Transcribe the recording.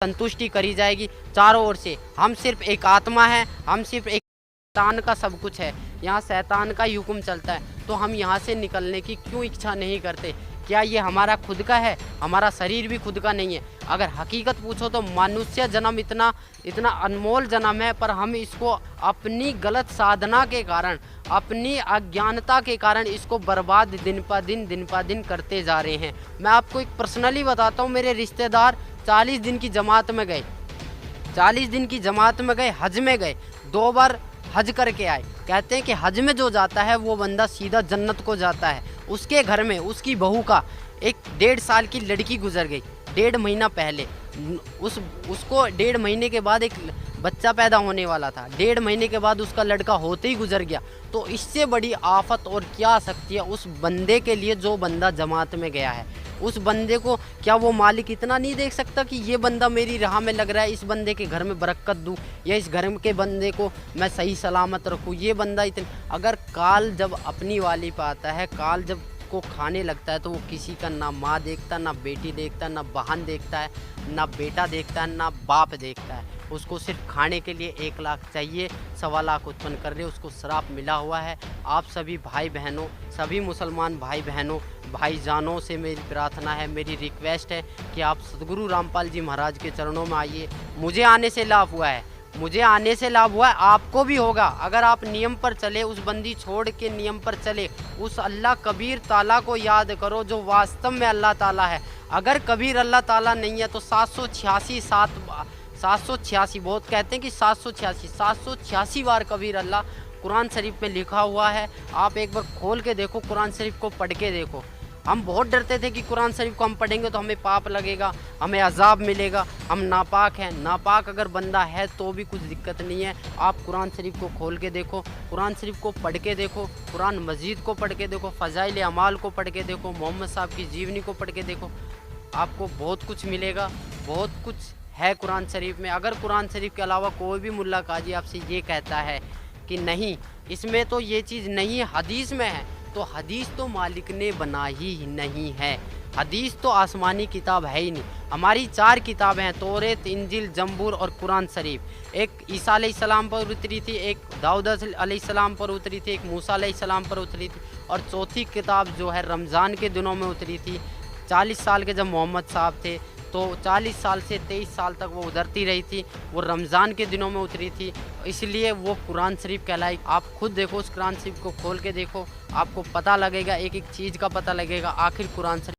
संतुष्टि करी जाएगी चारों ओर से। हम सिर्फ एक आत्मा है, हम सिर्फ एक शैतान का सब कुछ है, यहाँ शैतान का ही हुक्म चलता है। तो हम यहाँ से निकलने की क्यों इच्छा नहीं करते? क्या ये हमारा खुद का है? हमारा शरीर भी खुद का नहीं है। अगर हकीकत पूछो तो मनुष्य जन्म इतना इतना अनमोल जन्म है, पर हम इसको अपनी गलत साधना के कारण, अपनी अज्ञानता के कारण इसको बर्बाद दिन पा दिन करते जा रहे हैं। मैं आपको एक पर्सनली बताता हूँ, मेरे रिश्तेदार 40 दिन की जमात में गए, 40 दिन की जमात में गए, हज में गए, 2 बार हज करके आए। कहते हैं कि हज में जो जाता है वो बंदा सीधा जन्नत को जाता है। उसके घर में उसकी बहू का एक 1.5 साल की लड़की गुजर गई, 1.5 महीना पहले। उसको 1.5 महीने के बाद एक बच्चा पैदा होने वाला था, 1.5 महीने के बाद उसका लड़का होते ही गुजर गया। तो इससे बड़ी आफत और क्या आ सकती है उस बंदे के लिए जो बंदा जमात में गया है? उस बंदे को क्या वो मालिक इतना नहीं देख सकता कि ये बंदा मेरी राह में लग रहा है, इस बंदे के घर में बरकत दूँ, या इस घर के बंदे को मैं सही सलामत रखूँ? ये बंदा इतने, अगर काल जब अपनी वाली पे आता है, काल जब को खाने लगता है, तो वो किसी का ना माँ देखता, ना बेटी देखता, ना बहन देखता है, ना बेटा देखता है, ना बाप देखता है। उसको सिर्फ खाने के लिए 1 लाख चाहिए, 1.25 लाख उत्पन्न कर रहे, उसको श्राप मिला हुआ है। आप सभी भाई बहनों, सभी मुसलमान भाई बहनों, भाईजानों से मेरी प्रार्थना है, मेरी रिक्वेस्ट है कि आप सदगुरु रामपाल जी महाराज के चरणों में आइए। मुझे आने से लाभ हुआ है, मुझे आने से लाभ हुआ है, आपको भी होगा। अगर आप नियम पर चले, उस बंदी छोड़ के नियम पर चले, उस अल्लाह कबीर ताला को याद करो जो वास्तव में अल्लाह ताला है। अगर कबीर अल्लाह ताला नहीं है तो 786 बहुत कहते हैं कि 786 बार कबीर अल्लाह कुरान शरीफ में लिखा हुआ है। आप एक बार खोल के देखो, कुरान शरीफ को पढ़ के देखो। हम बहुत डरते थे कि कुरान शरीफ को हम पढ़ेंगे तो हमें पाप लगेगा, हमें अजाब मिलेगा, हम नापाक हैं। नापाक अगर बंदा है तो भी कुछ दिक्कत नहीं है। आप कुरान शरीफ को खोल के देखो, कुरान शरीफ को पढ़ के देखो, कुरान मजीद को पढ़ के देखो, फ़ज़ाइल अमाल को पढ़ के देखो, मोहम्मद साहब की जीवनी को पढ़ के देखो, आपको बहुत कुछ मिलेगा। बहुत कुछ है कुरान शरीफ में। अगर कुरान शरीफ के अलावा कोई भी मुल्ला काजी आपसे ये कहता है कि नहीं इसमें तो ये चीज़ नहीं है, हदीस में है, तो हदीस तो मालिक ने बनाई ही नहीं है। हदीस तो आसमानी किताब है ही नहीं। हमारी 4 किताबें हैं, तौरेत, इंजिल, जंबूर और कुरान शरीफ। एक ईसा अलैहिस्सलाम पर उतरी थी, एक दाऊद अलैहिस्सलाम पर उतरी थी, एक मूसा अलैहिस्सलाम पर उतरी थी, और चौथी किताब जो है रमज़ान के दिनों में उतरी थी। 40 साल के जब मोहम्मद साहब थे तो 40 साल से 23 साल तक वो उतरती रही थी, वो रमज़ान के दिनों में उतरी थी, इसलिए वो कुरान शरीफ कहलाई। आप खुद देखो, उस कुरान शरीफ को खोल के देखो, आपको पता लगेगा, एक एक चीज़ का पता लगेगा। आखिर कुरान शरीफ